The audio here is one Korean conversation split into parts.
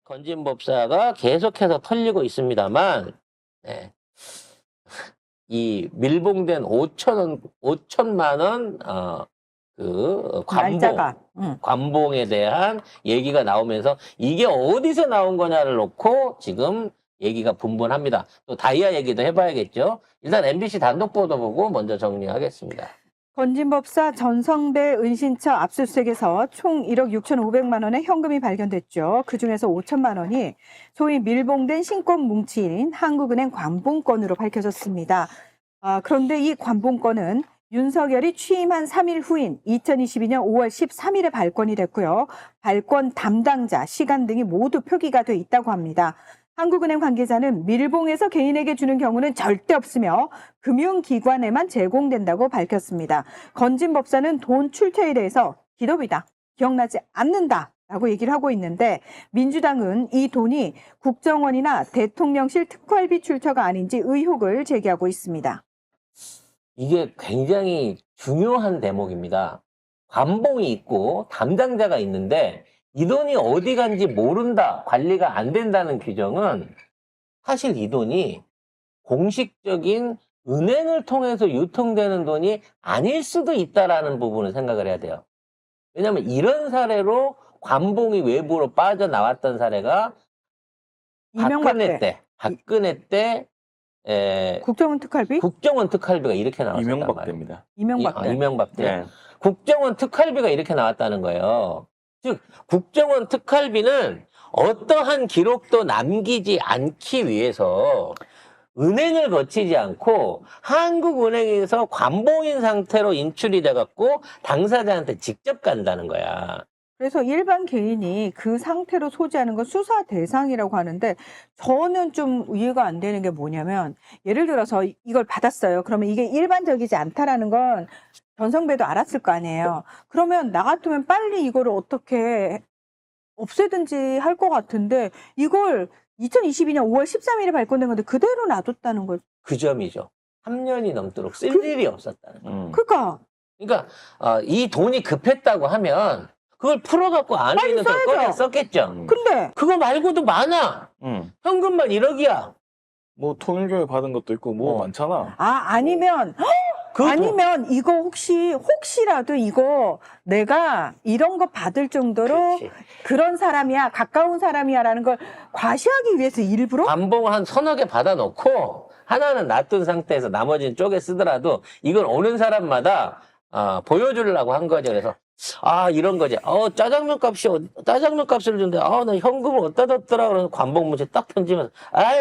건진법사가 계속해서 털리고 있습니다만, 네. 이 밀봉된 5천만 원, 날짜가. 관봉에 대한 얘기가 나오면서 이게 어디서 나온 거냐를 놓고 지금 얘기가 분분합니다. 또 다이아 얘기도 해봐야겠죠. 일단 MBC 단독 보도 보고 먼저 정리하겠습니다. 건진법사 전성배 은신처 압수수색에서 총 1억 6,500만 원의 현금이 발견됐죠. 그중에서 5천만 원이 소위 밀봉된 신권 뭉치인 한국은행 관봉권으로 밝혀졌습니다. 그런데 이 관봉권은 윤석열이 취임한 3일 후인 2022년 5월 13일에 발권이 됐고요. 발권 담당자, 시간 등이 모두 표기가 돼 있다고 합니다. 한국은행 관계자는 밀봉해서 개인에게 주는 경우는 절대 없으며 금융기관에만 제공된다고 밝혔습니다. 건진법사는 돈 출처에 대해서 기도비다, 기억나지 않는다라고 얘기를 하고 있는데 민주당은 이 돈이 국정원이나 대통령실 특활비 출처가 아닌지 의혹을 제기하고 있습니다. 이게 굉장히 중요한 대목입니다. 관봉이 있고 담당자가 있는데 이 돈이 어디 간지 모른다, 관리가 안 된다는 규정은 사실 이 돈이 공식적인 은행을 통해서 유통되는 돈이 아닐 수도 있다라는 부분을 생각을 해야 돼요. 왜냐하면 이런 사례로 관봉이 외부로 빠져나왔던 사례가 박근혜 때 국정원 특활비가 이렇게 나왔단 이명박 말이에요. 때입니다. 이명박 때. 네. 국정원 특활비가 이렇게 나왔다는 거예요. 즉 국정원 특활비는 어떠한 기록도 남기지 않기 위해서 은행을 거치지 않고 한국은행에서 관봉인 상태로 인출이 돼갖고 당사자한테 직접 간다는 거야. 그래서 일반 개인이 그 상태로 소지하는 건 수사 대상이라고 하는데 저는 좀 이해가 안 되는 게 뭐냐면 예를 들어서 이걸 받았어요. 그러면 이게 일반적이지 않다라는 건 전성배도 알았을 거 아니에요. 그러면 나 같으면 빨리 이거를 어떻게 없애든지 할 것 같은데 이걸 2022년 5월 13일에 발권된 건데 그대로 놔뒀다는 걸. 그 점이죠. 3년이 넘도록 쓸 일이 없었다는 거예요. 그러니까 이 돈이 급했다고 하면 그걸 풀어갖고 안에 있는 걸 꺼내 썼겠죠. 근데 그거 말고도 많아. 현금만 1억이야. 뭐 통일교회 받은 것도 있고 뭐 많잖아. 아니면 이거 혹시라도 이거 내가 이런 거 받을 정도로 그렇지. 그런 사람이야, 가까운 사람이야라는 걸 과시하기 위해서 일부러? 관봉 한 서너 개 받아놓고 하나는 놔둔 상태에서 나머지는 쪼개 쓰더라도 이건 오는 사람마다 보여주려고 한 거죠. 그래서 이런 거지. 짜장면 값을 준대. 나 현금을 어디다 뒀더라. 그래서 관봉 문제 딱 던지면서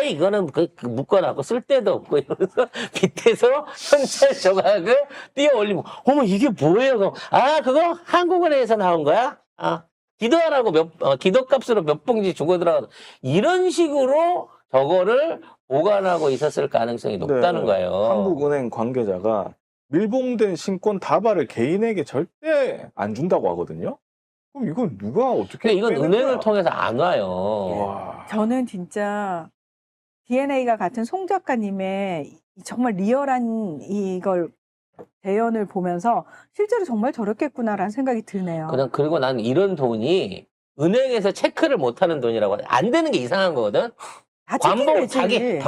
이거는 묶어놨고 쓸 데도 없고 이러면서 밑에서 현찰 조각을 띄어 올리고 어머 이게 뭐예요? 그럼 그거 한국은행에서 나온 거야? 기도하라고 기도값으로 몇 봉지 주고 들어가 이런 식으로 저거를 보관하고 있었을 가능성이 높다는 거예요. 한국은행 관계자가 밀봉된 신권 다발을 개인에게 절대 안 준다고 하거든요. 그럼 이건 누가 어떻게? 이건 은행을 거야? 통해서 안 와요. 와. 저는 진짜 DNA가 같은 송 작가님의 정말 리얼한 이걸 대연을 보면서 실제로 정말 저렇겠구나라는 생각이 드네요. 그리고 난 이런 돈이 은행에서 체크를 못하는 돈이라고 안 되는 게 이상한 거거든. 관봉 자기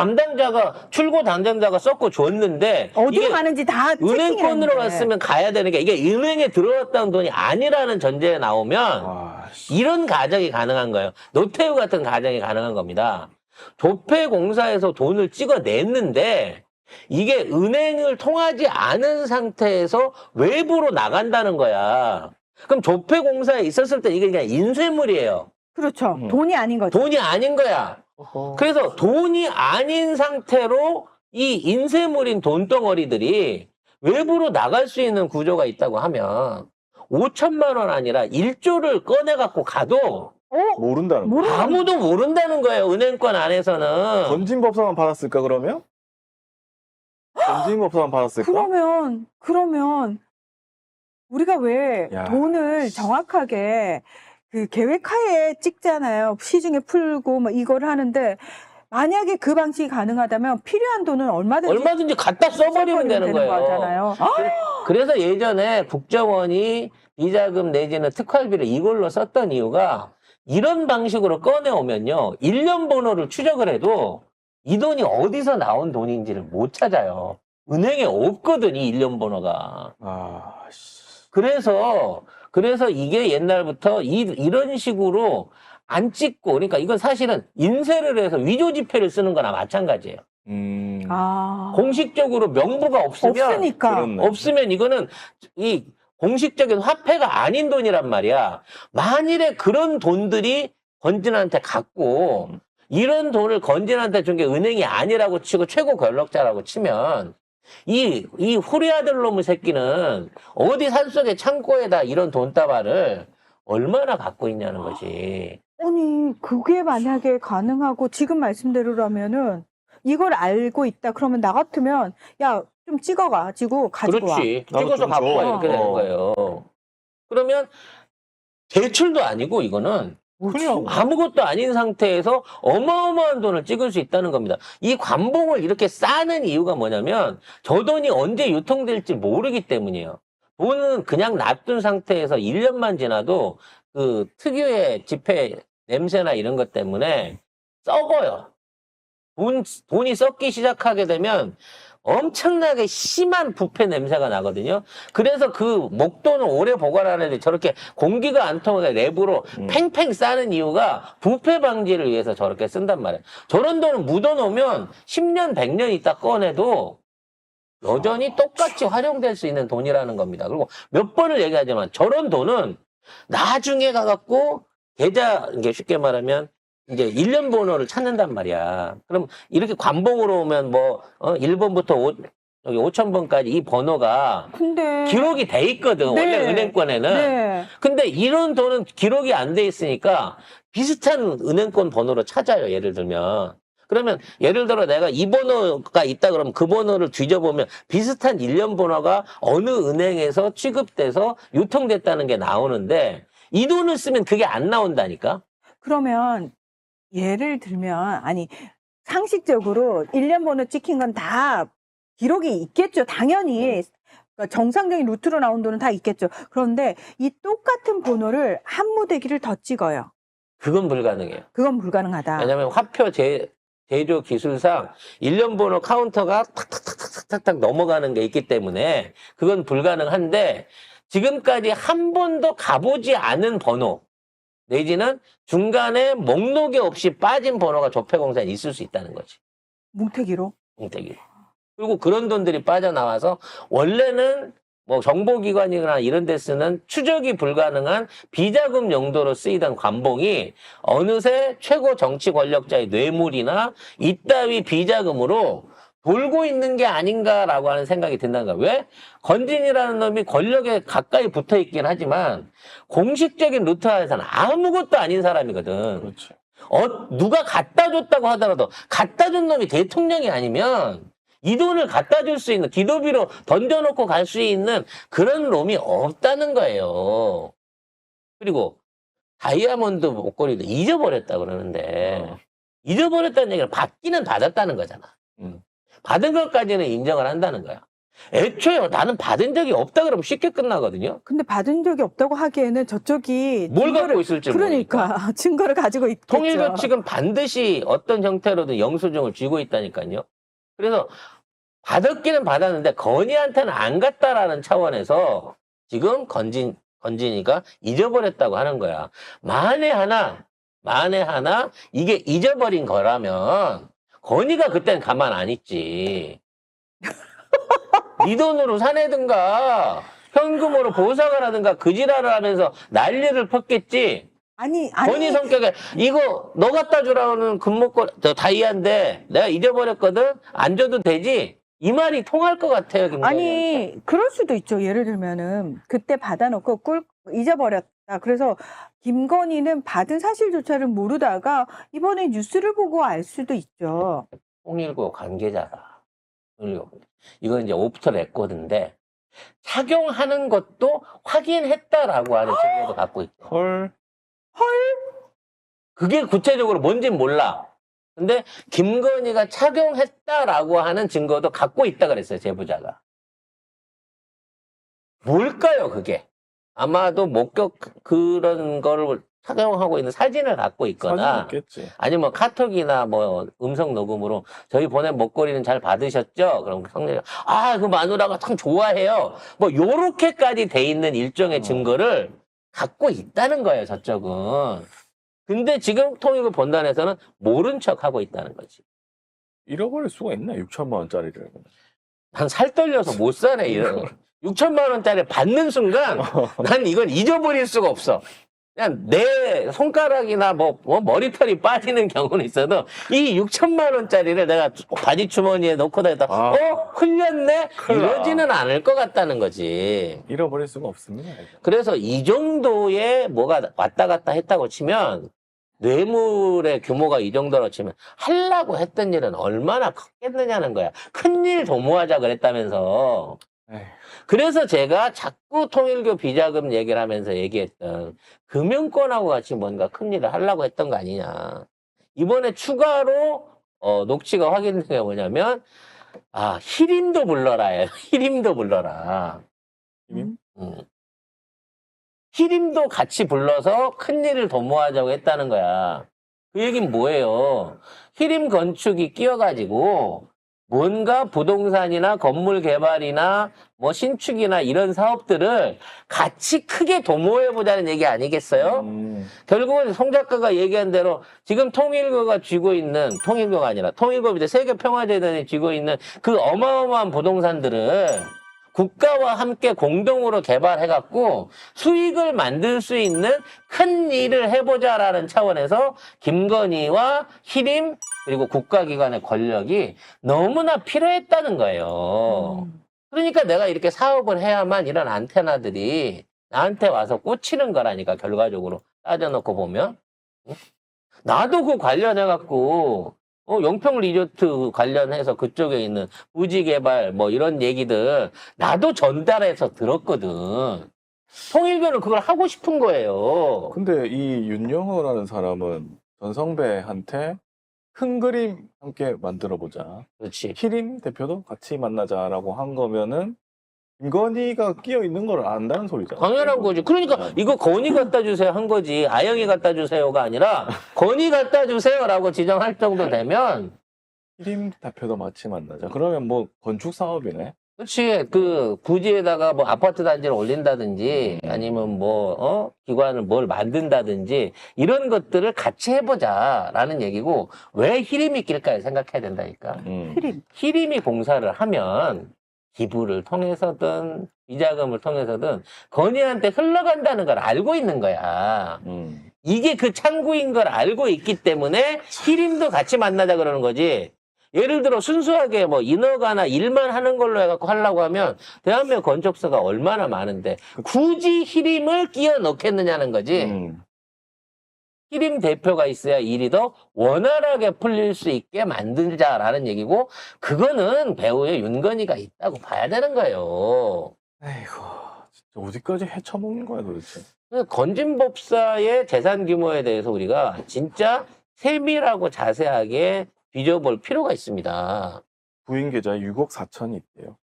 출고 담당자가 썼고 줬는데 어디로 가는지 다 은행권으로 갔으면 가야 되는 게 이게 은행에 들어왔다는 돈이 아니라는 전제에 나오면 이런 가정이 가능한 거예요. 노태우 같은 가정이 가능한 겁니다. 조폐공사에서 돈을 찍어냈는데 이게 은행을 통하지 않은 상태에서 외부로 나간다는 거야. 그럼 조폐공사에 있었을 때 이게 그냥 인쇄물이에요. 그렇죠. 돈이 아닌 거죠. 돈이 아닌 거야. 그래서 돈이 아닌 상태로 이 인쇄물인 돈덩어리들이 외부로 나갈 수 있는 구조가 있다고 하면 5천만 원 아니라 1조를 꺼내갖고 가도 모른다는 거. 아무도 모른다는 거예요. 은행권 안에서는. 건진법사만 받았을까 그러면? 건진법사만 받았을까? 그러면 우리가 왜 돈을 정확하게 그 계획하에 찍잖아요. 시중에 풀고 뭐 이걸 하는데 만약에 그 방식이 가능하다면 필요한 돈은 얼마든지 갖다 써버리면 되는 거예요. 거잖아요. 그래서 예전에 국정원이 비자금 내지는 특활비를 이걸로 썼던 이유가 이런 방식으로 꺼내오면요. 1년 번호를 추적을 해도 이 돈이 어디서 나온 돈인지를 못 찾아요. 은행에 없거든, 이 1년 번호가. 아, 씨. 그래서 이게 옛날부터 이런 식으로 안 찍고, 그러니까 이건 사실은 인쇄를 해서 위조 지폐를 쓰는 거나 마찬가지예요. 아. 공식적으로 명부가 없으니까. 그렇네. 없으면 이거는 이 공식적인 화폐가 아닌 돈이란 말이야. 만일에 그런 돈들이 건진한테 갔고 이런 돈을 건진한테 준 게 은행이 아니라고 치고 최고 권력자라고 치면 이 후리아들 놈의 새끼는 어디 산속의 창고에다 이런 돈다발을 얼마나 갖고 있냐는 거지. 아니, 그게 만약에 가능하고 지금 말씀대로라면은 이걸 알고 있다. 그러면 나 같으면 야, 좀 찍어가지고 가지고 그렇지. 나도 찍어서 좀 갖고 와 줘. 이렇게 되는 거예요. 그러면 대출도 아니고 이거는 그냥 아무것도 아닌 상태에서 어마어마한 돈을 찍을 수 있다는 겁니다. 이 관봉을 이렇게 싸는 이유가 뭐냐면 저 돈이 언제 유통될지 모르기 때문이에요. 돈은 그냥 놔둔 상태에서 1년만 지나도 그 특유의 지폐 냄새나 이런 것 때문에 썩어요. 돈이 썩기 시작하게 되면 엄청나게 심한 부패 냄새가 나거든요. 그래서 그 목돈을 오래 보관하는데 저렇게 공기가 안 통하게 내부로 팽팽 싸는 이유가 부패 방지를 위해서 저렇게 쓴단 말이에요. 저런 돈을 묻어놓으면 10년, 100년 있다 꺼내도 여전히 똑같이 활용될 수 있는 돈이라는 겁니다. 그리고 몇 번을 얘기하지만 저런 돈은 나중에 가갖고 이게 쉽게 말하면 이제 1년 번호를 찾는단 말이야. 그럼 이렇게 관봉으로 오면 1번부터 5,000번까지 이 번호가 근데 기록이 돼 있거든. 네. 원래 은행권에는. 네. 근데 이런 돈은 기록이 안 돼 있으니까 비슷한 은행권 번호로 찾아요. 예를 들면. 그러면 예를 들어 내가 이 번호가 있다 그러면 그 번호를 뒤져보면 비슷한 1년 번호가 어느 은행에서 취급돼서 유통됐다는 게 나오는데 이 돈을 쓰면 그게 안 나온다니까. 그러면 예를 들면 아니 상식적으로 1년 번호 찍힌 건 다 기록이 있겠죠. 당연히 그러니까 정상적인 루트로 나온 돈은 다 있겠죠. 그런데 이 똑같은 번호를 한 무대기를 더 찍어요. 그건 불가능해요. 그건 불가능하다. 왜냐하면 화표 제조 기술상 1년 번호 카운터가 탁탁탁탁탁탁 넘어가는 게 있기 때문에 그건 불가능한데 지금까지 한 번도 가보지 않은 번호 내지는 중간에 목록이 없이 빠진 번호가 조폐공사에 있을 수 있다는 거지. 뭉태기로. 뭉태기로. 그리고 그런 돈들이 빠져나와서 원래는 뭐 정보기관이나 이런 데 쓰는 추적이 불가능한 비자금 용도로 쓰이던 관봉이 어느새 최고 정치 권력자의 뇌물이나 이따위 비자금으로 돌고 있는 게 아닌가라고 하는 생각이 든다는 거야. 왜? 건진이라는 놈이 권력에 가까이 붙어 있긴 하지만 공식적인 루트 안에서는 아무것도 아닌 사람이거든. 그렇지. 누가 갖다 줬다고 하더라도 갖다 준 놈이 대통령이 아니면 이 돈을 갖다 줄 수 있는 기도비로 던져놓고 갈 수 있는 그런 놈이 없다는 거예요. 그리고 다이아몬드 목걸이도 잊어버렸다 그러는데 잊어버렸다는 얘기는 받기는 받았다는 거잖아. 받은 것까지는 인정을 한다는 거야. 애초에 나는 받은 적이 없다 그러면 쉽게 끝나거든요. 근데 받은 적이 없다고 하기에는 저쪽이 뭘 갖고 있을지 모르니까. 그러니까 증거를 가지고 있겠죠. 통일교 측은 반드시 어떤 형태로든 영수증을 쥐고 있다니까요. 그래서 받았기는 받았는데 건희한테는 안 갔다라는 차원에서 지금 건진이가 잊어버렸다고 하는 거야. 만에 하나 이게 잊어버린 거라면 건희가 그땐 가만 안 있지. 네 돈으로 사내든가 현금으로 보상을 하든가 그 지랄을 하면서 난리를 폈겠지. 아니 건희 성격에 이거 너 갖다 주라는 금목걸이 저 다이아인데 내가 잊어버렸거든. 안 줘도 되지. 이 말이 통할 것 같아요, 김건희. 아니 그럴 수도 있죠. 예를 들면은 그때 받아놓고 잊어버렸다. 그래서 김건희는 받은 사실조차를 모르다가 이번에 뉴스를 보고 알 수도 있죠. 통일교 관계자다. 이건 이제 오프터 레코드인데 착용하는 것도 확인했다라고 하는 증거도 갖고 있죠. 헐. 그게 구체적으로 뭔진 몰라. 근데 김건희가 착용했다라고 하는 증거도 갖고 있다 그랬어요, 제보자가. 뭘까요, 그게? 아마도 그런 거를 착용하고 있는 사진을 갖고 사진 있거나 있겠지. 아니면 카톡이나 뭐 음성 녹음으로 저희 보낸 목걸이는 잘 받으셨죠? 그럼 성렬이가 그 마누라가 참 좋아해요. 뭐 요렇게까지 돼 있는 일종의 증거를 갖고 있다는 거예요, 저쪽은. 근데 지금 통일부 본단에서는 모른 척 하고 있다는 거지. 잃어버릴 수가 있나? 6천만 원짜리를. 난 살 떨려서 못 사네, 이런. 6천만 원짜리 받는 순간 난 이건 잊어버릴 수가 없어. 그냥 내 손가락이나 뭐 머리털이 빠지는 경우는 있어도 이 6천만 원짜리를 내가 바지 주머니에 넣고 다녔다. 흘렸네? 큰일 나. 이러지는 않을 것 같다는 거지. 잃어버릴 수가 없습니다. 그래서 이 정도의 뭐가 왔다 갔다 했다고 치면 뇌물의 규모가 이 정도로 치면 하려고 했던 일은 얼마나 컸겠느냐는 거야. 큰일 도모하자 그랬다면서. 에휴. 그래서 제가 자꾸 통일교 비자금 얘기를 하면서 얘기했던 금융권하고 같이 뭔가 큰일을 하려고 했던 거 아니냐. 이번에 추가로 녹취가 확인된 게 뭐냐면 히림도 불러라예요. 히림도 불러라. 히림? 히림도 같이 불러서 큰일을 도모하자고 했다는 거야. 그 얘기는 뭐예요? 히림 건축이 끼어가지고 뭔가 부동산이나 건물 개발이나 뭐 신축이나 이런 사업들을 같이 크게 도모해보자는 얘기 아니겠어요? 결국은 송 작가가 얘기한 대로 지금 통일교가 쥐고 있는, 통일교가 아니라 통일교 밑에 세계평화재단이 쥐고 있는 그 어마어마한 부동산들을 국가와 함께 공동으로 개발해갖고 수익을 만들 수 있는 큰 일을 해보자라는 차원에서 김건희와 히림 그리고 국가기관의 권력이 너무나 필요했다는 거예요. 그러니까 내가 이렇게 사업을 해야만 이런 안테나들이 나한테 와서 꽂히는 거라니까 결과적으로 따져놓고 보면. 나도 그 관련해갖고 영평 리조트 관련해서 그쪽에 있는 부지 개발 뭐 이런 얘기들 나도 전달해서 들었거든. 통일교는 그걸 하고 싶은 거예요. 근데 이 윤영호라는 사람은 전성배한테 큰 그림 함께 만들어보자. 그렇지. 히림 대표도 같이 만나자라고 한 거면은 김건희가 끼어 있는 걸 안다는 소리잖아. 당연한 거지. 그러니까 이거 건희 갖다 주세요 한 거지. 아영이 갖다 주세요가 아니라 건희 갖다 주세요라고 지정할 정도 되면 히림 대표도 같이 만나자. 그러면 뭐 건축 사업이네. 그렇지. 그 부지에다가 뭐 아파트 단지를 올린다든지 아니면 뭐 기관을 뭘 만든다든지 이런 것들을 같이 해보자라는 얘기고 왜 히림이 낄까요? 생각해야 된다니까. 히림. 히림이 공사를 하면 기부를 통해서든 비자금을 통해서든 건희한테 흘러간다는 걸 알고 있는 거야. 이게 그 창구인 걸 알고 있기 때문에 히림도 같이 만나자 그러는 거지. 예를 들어 순수하게 뭐 인허가나 일만 하는 걸로 해갖고 하려고 하면 대한민국 건축사가 얼마나 많은데 굳이 히림을 끼워 넣겠느냐는 거지. 히림 대표가 있어야 일이 더 원활하게 풀릴 수 있게 만들자라는 얘기고 그거는 배우의 윤건희가 있다고 봐야 되는 거예요. 에이구, 진짜 어디까지 헤쳐먹는 거야 도대체. 건진법사의 재산 규모에 대해서 우리가 진짜 세밀하고 자세하게 뒤져볼 필요가 있습니다. 부인 계좌에 6억 4천이 있대요.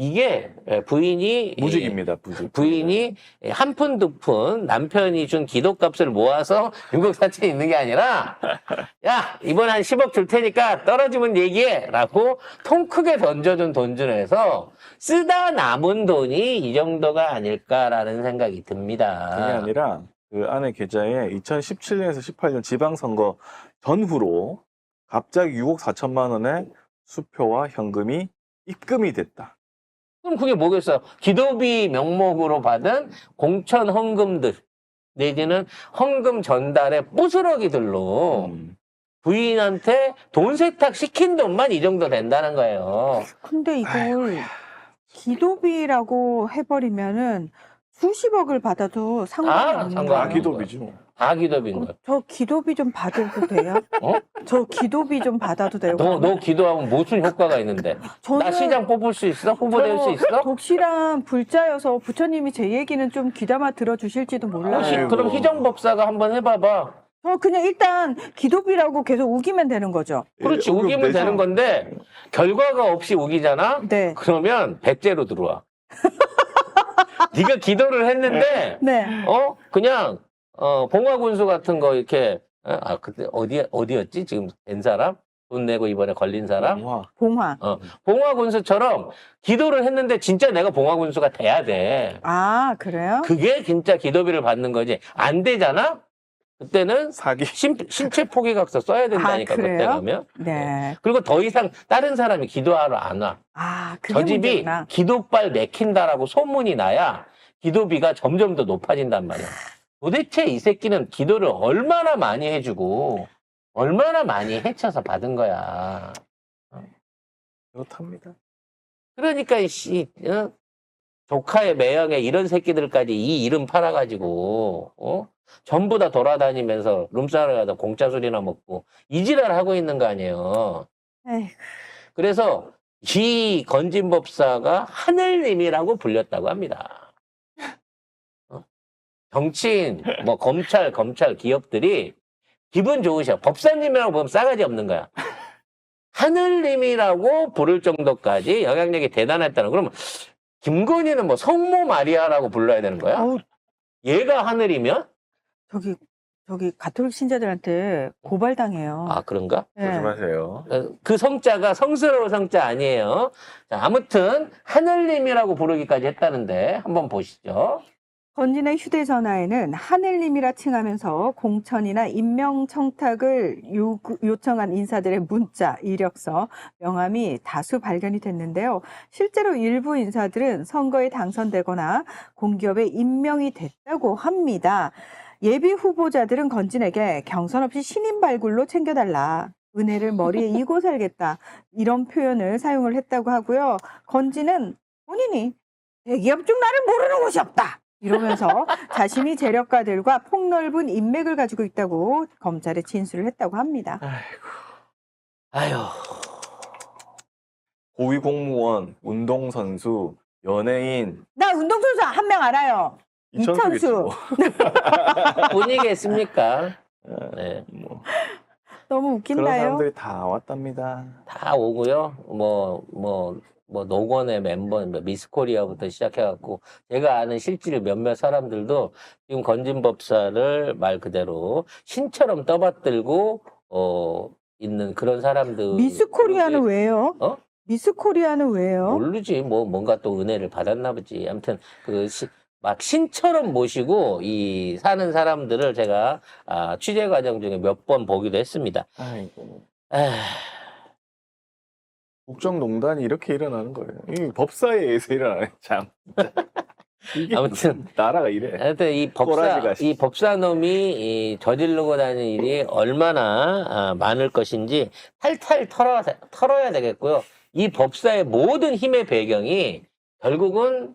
이게 부인이 무직입니다, 무직. 부인이 한 푼 두 푼 남편이 준 기도값을 모아서 6억 4천이 있는 게 아니라 야 이번 한 10억 줄 테니까 떨어지면 얘기해 라고 통 크게 던져준 돈 중에서 쓰다 남은 돈이 이 정도가 아닐까라는 생각이 듭니다. 그게 아니라 그 아내 계좌에 2017년에서 18년 지방선거 전후로 갑자기 6억 4천만 원의 수표와 현금이 입금이 됐다. 그럼 그게 뭐겠어요? 기도비 명목으로 받은 공천 헌금들 내지는 헌금 전달의 부스러기들로 부인한테 돈 세탁 시킨 돈만 이 정도 된다는 거예요. 근데 이걸 기도비라고 해버리면은 수십억을 받아도 상관이 없는 상관 거예요. 다 기도비지 뭐. 다 기도비인 거야. 저 기도비 좀 받아도 돼요? 어? 저 기도비 좀 받아도 돼요? 너 기도하면 무슨 효과가 있는데? 나 시장 뽑을 수 있어? 후보될 수 있어? 독실한 불자여서 부처님이 제 얘기는 좀 귀담아 들어주실지도 몰라요. 아이고. 그럼 희정법사가 한번 해봐봐. 그냥 일단 기도비라고 계속 우기면 되는 거죠. 그렇지, 우기면 되는 건데 결과가 없이 우기잖아? 네. 그러면 백제로 들어와. 네가 기도를 했는데 네. 그냥 봉화군수 같은 거 이렇게 그때 어디였지? 지금 된 사람? 돈 내고 이번에 걸린 사람? 봉화. 봉화. 봉화군수처럼 기도를 했는데 진짜 내가 봉화군수가 돼야 돼. 아, 그래요? 그게 진짜 기도비를 받는 거지. 안 되잖아? 그때는 사기. 신체 포기각서 써야 된다니까, 그때 그래요? 가면. 네. 그리고 더 이상 다른 사람이 기도하러 안 와. 아, 그게 저 집이 문제구나. 기도빨 내킨다라고 소문이 나야 기도비가 점점 더 높아진단 말이야. 도대체 이 새끼는 기도를 얼마나 많이 해주고 얼마나 많이 해쳐서 받은 거야. 그렇답니다. 그러니까 조카의 매형에 이런 새끼들까지 이 이름 팔아가지고 전부 다 돌아다니면서 룸사를 가다 공짜 술이나 먹고 이지랄 하고 있는 거 아니에요. 에휴, 그래서 이 건진법사가 하늘님이라고 불렸다고 합니다. 정치인, 뭐 검찰 기업들이 기분 좋으셔. 법사님이라고 보면 싸가지 없는 거야. 하늘님이라고 부를 정도까지 영향력이 대단했다는. 그러면 김건희는 뭐 성모 마리아라고 불러야 되는 거야? 어우, 얘가 하늘이면? 저기 가톨릭 신자들한테 고발당해요. 아, 그런가? 네. 조심하세요. 그 성자가 성스러운 성자 아니에요. 자, 아무튼 하늘님이라고 부르기까지 했다는데 한번 보시죠. 건진의 휴대전화에는 하늘님이라 칭하면서 공천이나 임명 청탁을 요청한 인사들의 문자, 이력서, 명함이 다수 발견이 됐는데요. 실제로 일부 인사들은 선거에 당선되거나 공기업에 임명이 됐다고 합니다. 예비 후보자들은 건진에게 경선 없이 신인 발굴로 챙겨달라. 은혜를 머리에 이고 살겠다. 이런 표현을 사용을 했다고 하고요. 건진은 본인이 대기업 중 나를 모르는 곳이 없다. 이러면서 자신이 재력가들과 폭넓은 인맥을 가지고 있다고 검찰에 진술을 했다고 합니다. 아유, 고위공무원, 운동선수, 연예인, 나 운동선수 한 명 알아요. 이천수겠지 뭐. 뿐이겠습니까? 네. 뭐. 너무 그런 웃긴다요. 사람들이 다 왔답니다. 다 오고요. 뭐 노건의 멤버, 미스 코리아부터 시작해갖고, 제가 아는 실질 몇몇 사람들도 지금 건진법사를 말 그대로 신처럼 떠받들고, 있는 그런 사람들. 미스 코리아는 왜요? 미스 코리아는 왜요? 모르지. 뭔가 또 은혜를 받았나 보지. 아무튼, 막 신처럼 모시고 사는 사람들을 제가 취재 과정 중에 몇 번 보기도 했습니다. 아이고. 에휴. 국정농단이 이렇게 일어나는 거예요. 이 법사에 의해서 일어나네, 참. 이게 아무튼 나라가 이래. 하여튼 꼬라지가 이 법사놈이 저지르고 다니는 일이 얼마나 많을 것인지 탈탈 털어야 되겠고요. 이 법사의 모든 힘의 배경이 결국은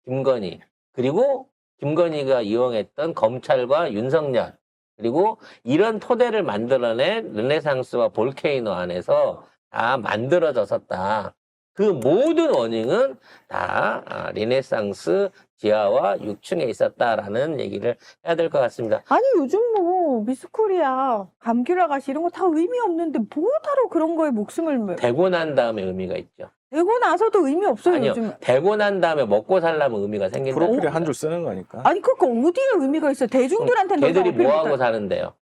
김건희, 그리고 김건희가 이용했던 검찰과 윤석열, 그리고 이런 토대를 만들어낸 르네상스와 볼케이노 안에서 다 만들어졌었다. 그 모든 원인은 다 르네상스 지하와 6층에 있었다라는 얘기를 해야 될 것 같습니다. 아니 요즘 뭐 미스 코리아, 감귤 아가씨 이런 거 다 의미 없는데 뭐하러 그런 거에 목숨을 되고 난 다음에 의미가 있죠. 되고 나서도 의미 없어요 아니요. 요즘. 되고 난 다음에 먹고 살려면 의미가 생긴다. 프로필에 한 줄 쓰는 거니까. 아니 그거 어디에 의미가 있어? 대중들한테는 더 걔들이 어필 뭐 하고 못할- 사는데요?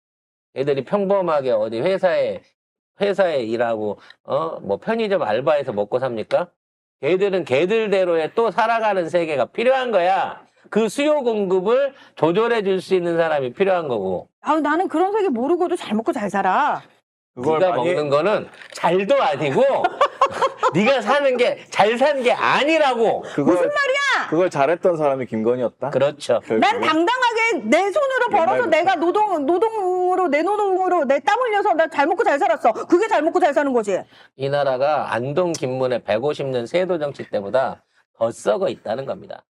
걔들이 평범하게 어디 회사에 일하고 뭐 편의점 알바해서 먹고 삽니까? 걔들은 걔들대로의 또 살아가는 세계가 필요한 거야. 그 수요 공급을 조절해 줄 수 있는 사람이 필요한 거고. 아, 나는 그런 세계 모르고도 잘 먹고 잘 살아. 그걸 네가 많이 먹는 거는 잘도 아니고 네가 사는 게 잘 사는 게 아니라고. 무슨 말이야? 그걸 잘했던 사람이 김건희였다. 그렇죠. 난 결국은? 당당하게 내 손으로 벌어서 옛날부터. 내가 내 노동으로 내 땀 흘려서 나 잘 먹고 잘 살았어. 그게 잘 먹고 잘 사는 거지. 이 나라가 안동 김문의 150년 세도 정치 때보다 더 썩어 있다는 겁니다.